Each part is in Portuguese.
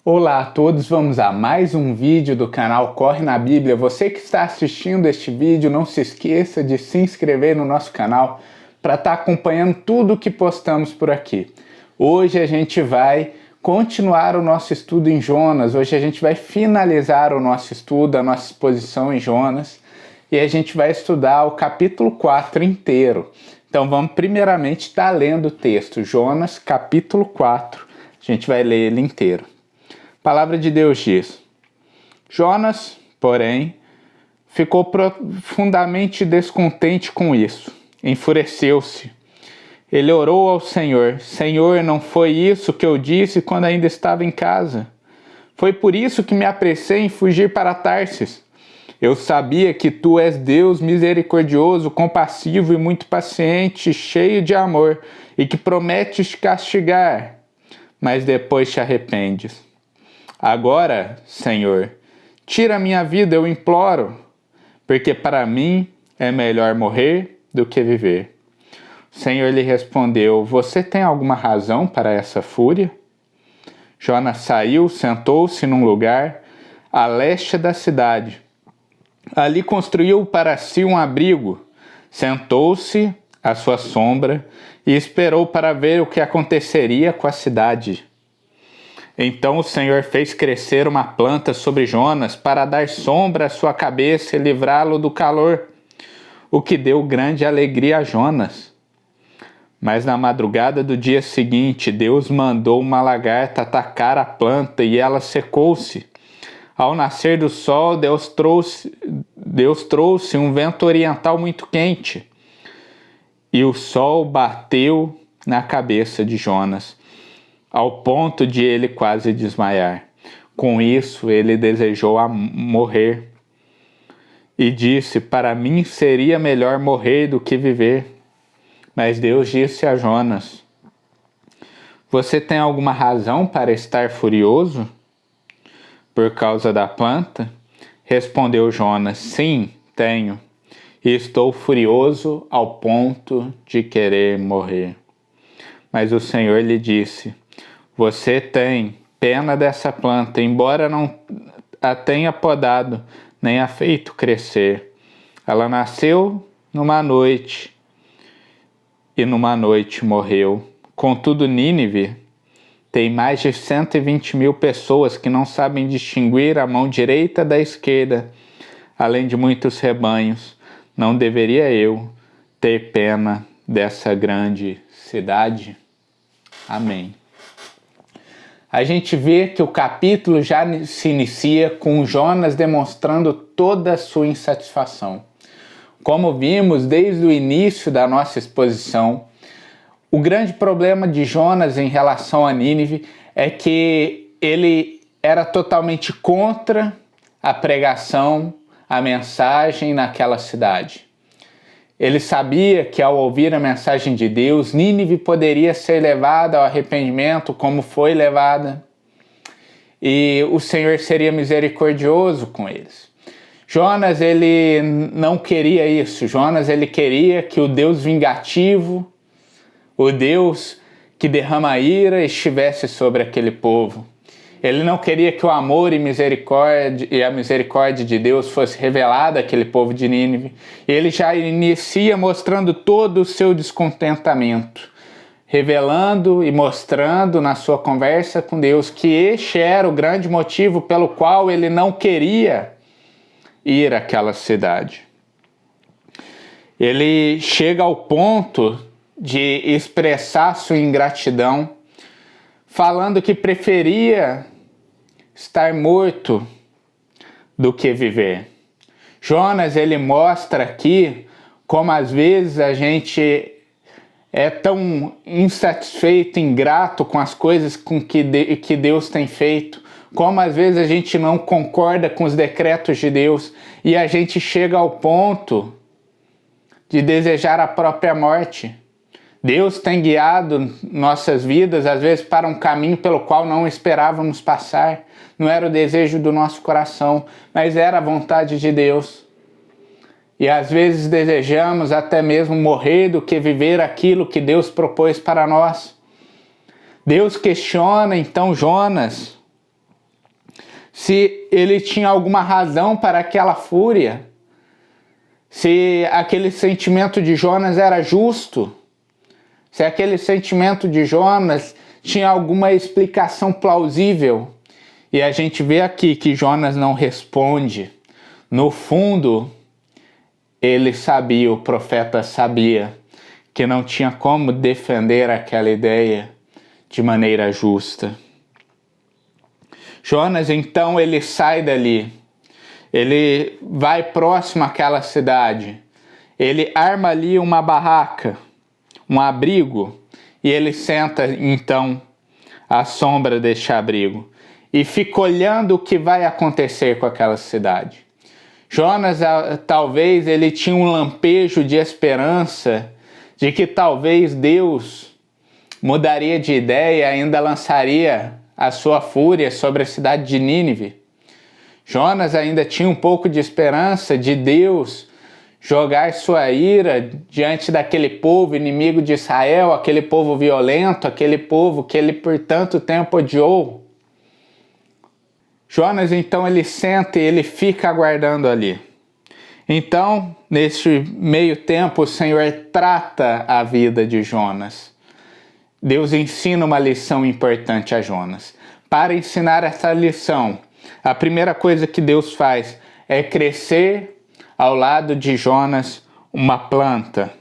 Olá a todos, vamos a mais um vídeo do canal Corre na Bíblia. Você que está assistindo este vídeo, não se esqueça de se inscrever no nosso canal para estar acompanhando tudo que postamos por aqui. Hoje a gente vai continuar o nosso estudo em Jonas, hoje a gente vai finalizar o nosso estudo, a nossa exposição em Jonas, e a gente vai estudar o capítulo 4 inteiro. Então vamos primeiramente estar lendo o texto, Jonas capítulo 4, a gente vai ler ele inteiro. A palavra de Deus diz: Jonas, porém, ficou profundamente descontente com isso. Enfureceu-se. Ele orou ao Senhor: Senhor, não foi isso que eu disse quando ainda estava em casa? Foi por isso que me apressei em fugir para Tarsis. Eu sabia que tu és Deus misericordioso, compassivo e muito paciente, cheio de amor, e que prometes te castigar, mas depois te arrependes. Agora, Senhor, tira a minha vida, eu imploro, porque para mim é melhor morrer do que viver. O Senhor lhe respondeu: Você tem alguma razão para essa fúria? Jonas saiu, sentou-se num lugar a leste da cidade. Ali construiu para si um abrigo, sentou-se à sua sombra e esperou para ver o que aconteceria com a cidade. Então o Senhor fez crescer uma planta sobre Jonas para dar sombra à sua cabeça e livrá-lo do calor, o que deu grande alegria a Jonas. Mas na madrugada do dia seguinte, Deus mandou uma lagarta atacar a planta e ela secou-se. Ao nascer do sol, Deus trouxe um vento oriental muito quente, e o sol bateu na cabeça de Jonas, ao ponto de ele quase desmaiar. Com isso, ele desejou morrer e disse: Para mim seria melhor morrer do que viver. Mas Deus disse a Jonas: Você tem alguma razão para estar furioso por causa da planta? Respondeu Jonas: Sim, tenho, e estou furioso ao ponto de querer morrer. Mas o Senhor lhe disse: Você tem pena dessa planta, embora não a tenha podado, nem a feito crescer. Ela nasceu numa noite, e numa noite morreu. Contudo, Nínive tem mais de 120.000 pessoas que não sabem distinguir a mão direita da esquerda, além de muitos rebanhos. Não deveria eu ter pena dessa grande cidade? Amém. A gente vê que o capítulo já se inicia com Jonas demonstrando toda a sua insatisfação. Como vimos desde o início da nossa exposição, o grande problema de Jonas em relação a Nínive é que ele era totalmente contra a pregação, a mensagem naquela cidade. Ele sabia que ao ouvir a mensagem de Deus, Nínive poderia ser levada ao arrependimento como foi levada, e o Senhor seria misericordioso com eles. Jonas, ele não queria isso. Jonas, ele queria que o Deus vingativo, o Deus que derrama ira, estivesse sobre aquele povo. Ele não queria que o amor e a misericórdia de Deus fosse revelada àquele povo de Nínive. Ele já inicia mostrando todo o seu descontentamento, revelando e mostrando na sua conversa com Deus que este era o grande motivo pelo qual ele não queria ir àquela cidade. Ele chega ao ponto de expressar sua ingratidão, falando que preferia estar morto do que viver. Jonas, ele mostra aqui como às vezes a gente é tão insatisfeito, ingrato com as coisas que Deus tem feito, como às vezes a gente não concorda com os decretos de Deus e a gente chega ao ponto de desejar a própria morte. Deus tem guiado nossas vidas, às vezes, para um caminho pelo qual não esperávamos passar. Não era o desejo do nosso coração, mas era a vontade de Deus. E às vezes desejamos até mesmo morrer do que viver aquilo que Deus propôs para nós. Deus questiona então Jonas se ele tinha alguma razão para aquela fúria, se aquele sentimento de Jonas era justo, se aquele sentimento de Jonas tinha alguma explicação plausível. E a gente vê aqui que Jonas não responde. No fundo, ele sabia, o profeta sabia, que não tinha como defender aquela ideia de maneira justa. Jonas, então, ele sai dali. Ele vai próximo àquela cidade. Ele arma ali uma barraca, um abrigo, e ele senta, então, à sombra deste abrigo e fica olhando o que vai acontecer com aquela cidade. Jonas, talvez, ele tinha um lampejo de esperança de que talvez Deus mudaria de ideia e ainda lançaria a sua fúria sobre a cidade de Nínive. Jonas ainda tinha um pouco de esperança de Deus jogar sua ira diante daquele povo inimigo de Israel, aquele povo violento, aquele povo que ele por tanto tempo odiou. Jonas, então, ele senta e ele fica aguardando ali. Então, neste meio tempo, o Senhor trata a vida de Jonas. Deus ensina uma lição importante a Jonas. Para ensinar essa lição, a primeira coisa que Deus faz é crescer ao lado de Jonas uma planta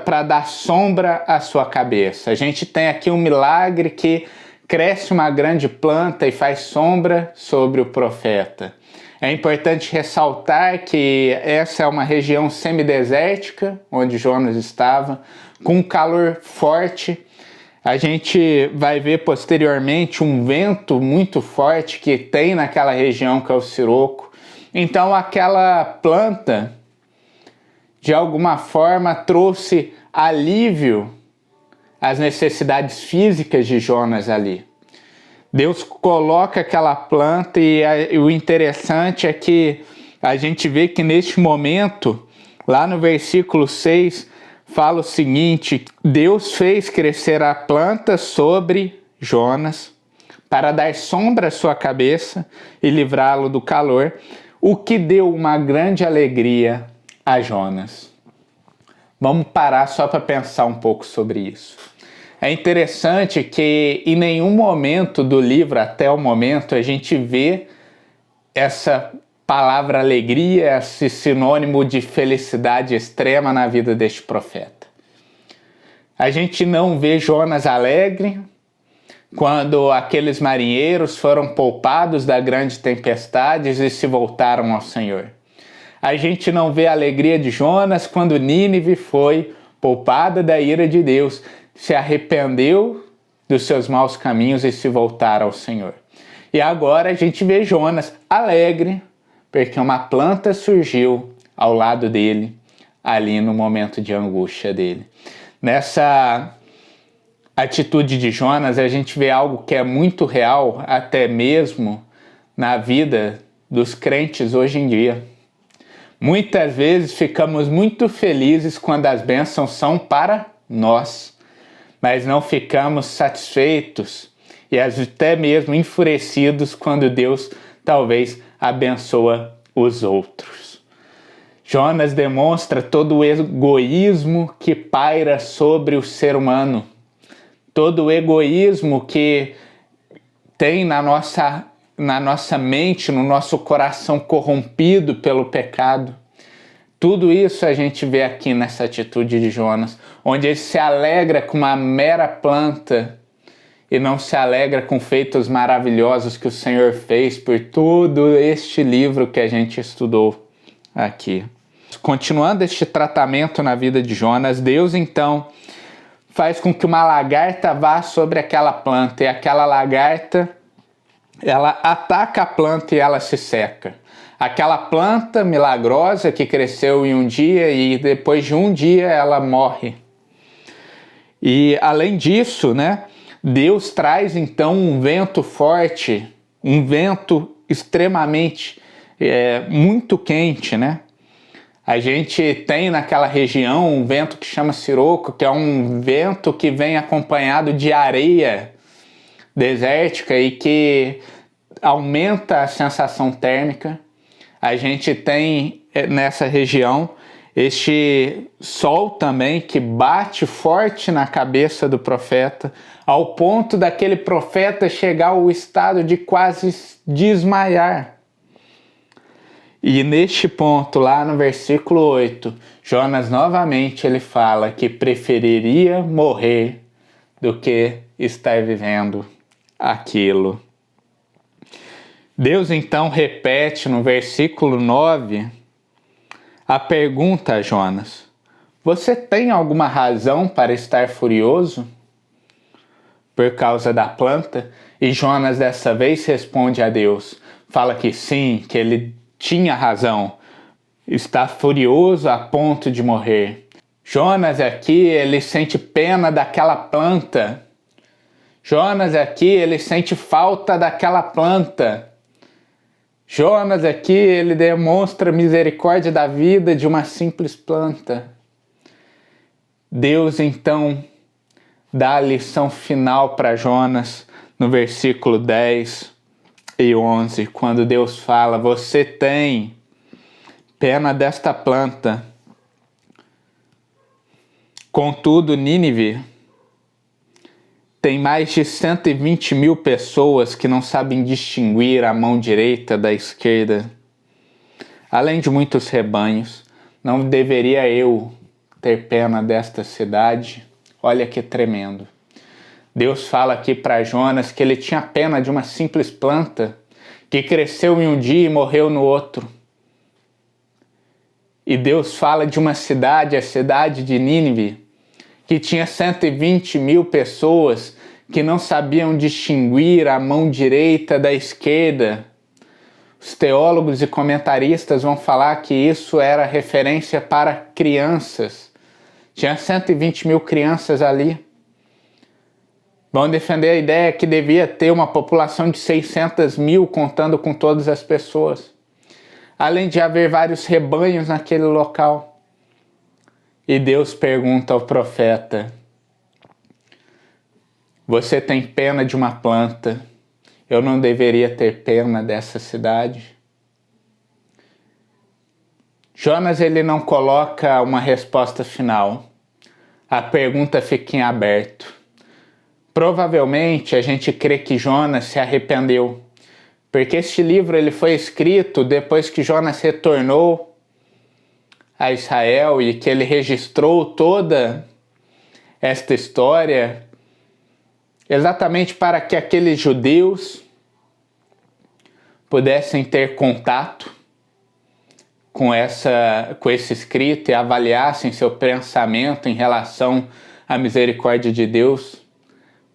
para dar sombra à sua cabeça. A gente tem aqui um milagre que cresce uma grande planta e faz sombra sobre o profeta. É importante ressaltar que essa é uma região semidesértica, onde Jonas estava, com calor forte. A gente vai ver posteriormente um vento muito forte que tem naquela região, que é o siroco. Então aquela planta, de alguma forma, trouxe alívio às necessidades físicas de Jonas ali. Deus coloca aquela planta e o interessante é que a gente vê que neste momento, lá no versículo 6, fala o seguinte: Deus fez crescer a planta sobre Jonas para dar sombra à sua cabeça e livrá-lo do calor, o que deu uma grande alegria a Jonas. Vamos parar só para pensar um pouco sobre isso. É interessante que em nenhum momento do livro, até o momento, a gente vê essa palavra alegria, esse sinônimo de felicidade extrema na vida deste profeta. A gente não vê Jonas alegre quando aqueles marinheiros foram poupados da grande tempestade e se voltaram ao Senhor. A gente não vê a alegria de Jonas quando Nínive foi poupada da ira de Deus, se arrependeu dos seus maus caminhos e se voltaram ao Senhor. E agora a gente vê Jonas alegre, porque uma planta surgiu ao lado dele, ali no momento de angústia dele. Nessa atitude de Jonas, a gente vê algo que é muito real, até mesmo na vida dos crentes hoje em dia. Muitas vezes ficamos muito felizes quando as bênçãos são para nós, mas não ficamos satisfeitos e até mesmo enfurecidos quando Deus talvez abençoa os outros. Jonas demonstra todo o egoísmo que paira sobre o ser humano, todo o egoísmo que tem na nossa mente, no nosso coração corrompido pelo pecado. Tudo isso a gente vê aqui nessa atitude de Jonas, onde ele se alegra com uma mera planta e não se alegra com feitos maravilhosos que o Senhor fez por todo este livro que a gente estudou aqui. Continuando este tratamento na vida de Jonas, Deus então faz com que uma lagarta vá sobre aquela planta e aquela lagarta, ela ataca a planta e ela se seca. Aquela planta milagrosa que cresceu em um dia e depois de um dia ela morre. E além disso, né, Deus traz então um vento forte, um vento extremamente muito quente, né? A gente tem naquela região um vento que chama siroco, que é um vento que vem acompanhado de areia desértica e que aumenta a sensação térmica. A gente tem nessa região este sol também que bate forte na cabeça do profeta, ao ponto daquele profeta chegar ao estado de quase desmaiar. E neste ponto, lá no versículo 8, Jonas novamente ele fala que preferiria morrer do que estar vivendo aquilo. Deus então repete no versículo 9 a pergunta a Jonas: você tem alguma razão para estar furioso por causa da planta? E Jonas dessa vez responde a Deus, fala que sim, que ele tinha razão, está furioso a ponto de morrer. Jonas aqui, ele sente pena daquela planta. Jonas aqui, ele sente falta daquela planta. Jonas aqui, ele demonstra misericórdia da vida de uma simples planta. Deus então dá a lição final para Jonas no versículo 10 e 11, quando Deus fala: você tem pena desta planta. Contudo, Nínive tem mais de 120 mil pessoas que não sabem distinguir a mão direita da esquerda. Além de muitos rebanhos, não deveria eu ter pena desta cidade? Olha que tremendo. Deus fala aqui para Jonas que ele tinha pena de uma simples planta que cresceu em um dia e morreu no outro. E Deus fala de uma cidade, a cidade de Nínive, que tinha 120 mil pessoas que não sabiam distinguir a mão direita da esquerda. Os teólogos e comentaristas vão falar que isso era referência para crianças. Tinha 120 mil crianças ali. Vão defender a ideia que devia ter uma população de 600 mil, contando com todas as pessoas. Além de haver vários rebanhos naquele local. E Deus pergunta ao profeta: você tem pena de uma planta? Eu não deveria ter pena dessa cidade? Jonas ele não coloca uma resposta final. A pergunta fica em aberto. Provavelmente a gente crê que Jonas se arrependeu, porque este livro ele foi escrito depois que Jonas retornou a Israel e que ele registrou toda esta história exatamente para que aqueles judeus pudessem ter contato com esse escrito e avaliassem seu pensamento em relação à misericórdia de Deus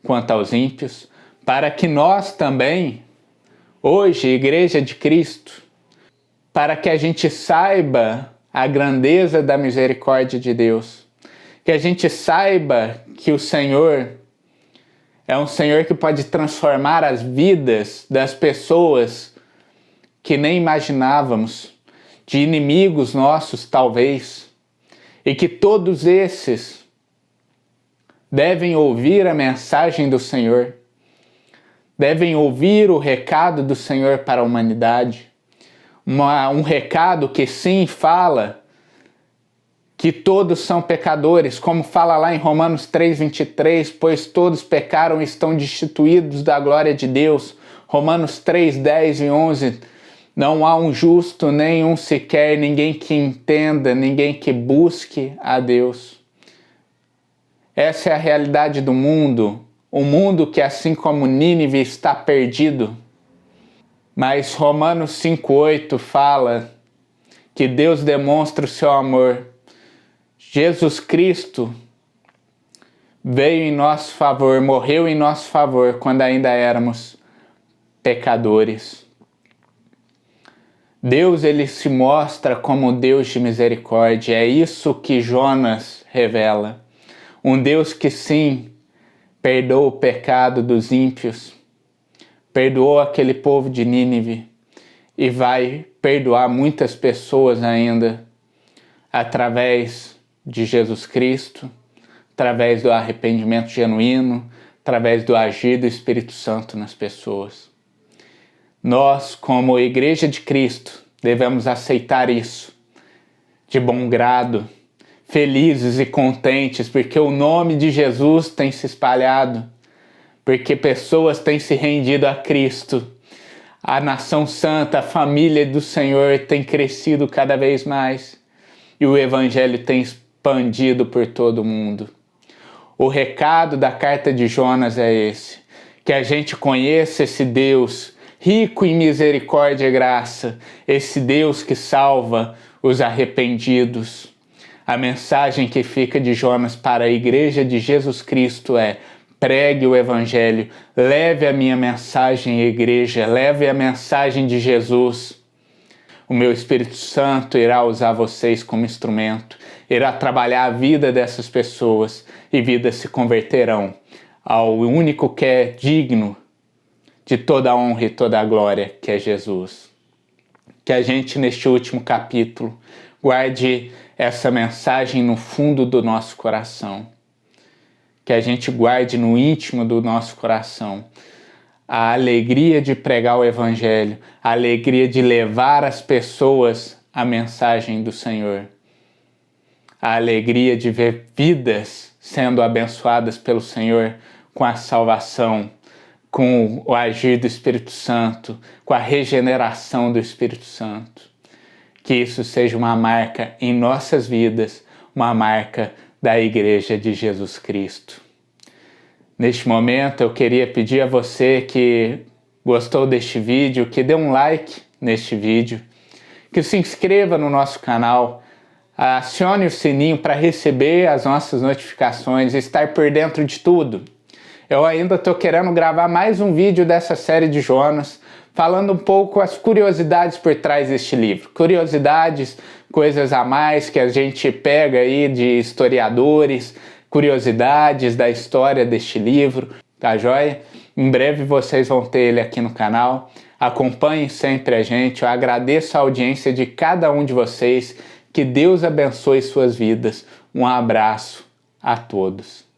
quanto aos ímpios, para que nós também, hoje, Igreja de Cristo, para que a gente saiba a grandeza da misericórdia de Deus, que a gente saiba que o Senhor é um Senhor que pode transformar as vidas das pessoas que nem imaginávamos, de inimigos nossos talvez, e que todos esses devem ouvir a mensagem do Senhor, devem ouvir o recado do Senhor para a humanidade. Um recado que sim fala que todos são pecadores, como fala lá em Romanos 3:23, pois todos pecaram e estão destituídos da glória de Deus. Romanos 3:10 e 11, não há um justo, nem um sequer, ninguém que entenda, ninguém que busque a Deus. Essa é a realidade do mundo, um mundo que, assim como Nínive, está perdido. Mas Romanos 5:8 fala que Deus demonstra o seu amor. Jesus Cristo veio em nosso favor, morreu em nosso favor quando ainda éramos pecadores. Deus ele se mostra como Deus de misericórdia. É isso que Jonas revela. Um Deus que sim, perdoa o pecado dos ímpios, perdoou aquele povo de Nínive e vai perdoar muitas pessoas ainda através de Jesus Cristo, através do arrependimento genuíno, através do agir do Espírito Santo nas pessoas. Nós, como Igreja de Cristo, devemos aceitar isso de bom grado, felizes e contentes, porque o nome de Jesus tem se espalhado, porque pessoas têm se rendido a Cristo. A nação santa, a família do Senhor tem crescido cada vez mais e o Evangelho tem expandido por todo o mundo. O recado da carta de Jonas é esse: que a gente conheça esse Deus rico em misericórdia e graça, esse Deus que salva os arrependidos. A mensagem que fica de Jonas para a Igreja de Jesus Cristo é: pregue o Evangelho, leve a minha mensagem à igreja, leve a mensagem de Jesus. O meu Espírito Santo irá usar vocês como instrumento, irá trabalhar a vida dessas pessoas e vidas se converterão ao único que é digno de toda a honra e toda a glória, que é Jesus. Que a gente, neste último capítulo, guarde essa mensagem no fundo do nosso coração. Que a gente guarde no íntimo do nosso coração a alegria de pregar o Evangelho, a alegria de levar às pessoas a mensagem do Senhor, a alegria de ver vidas sendo abençoadas pelo Senhor com a salvação, com o agir do Espírito Santo, com a regeneração do Espírito Santo. Que isso seja uma marca em nossas vidas, uma marca da Igreja de Jesus Cristo. Neste momento eu queria pedir a você que gostou deste vídeo, que dê um like neste vídeo, que se inscreva no nosso canal, acione o sininho para receber as nossas notificações e estar por dentro de tudo. Eu ainda estou querendo gravar mais um vídeo dessa série de Jonas, falando um pouco as curiosidades por trás deste livro. Curiosidades, coisas a mais que a gente pega aí de historiadores, curiosidades da história deste livro, tá joia? Em breve vocês vão ter ele aqui no canal. Acompanhem sempre a gente. Eu agradeço a audiência de cada um de vocês. Que Deus abençoe suas vidas. Um abraço a todos.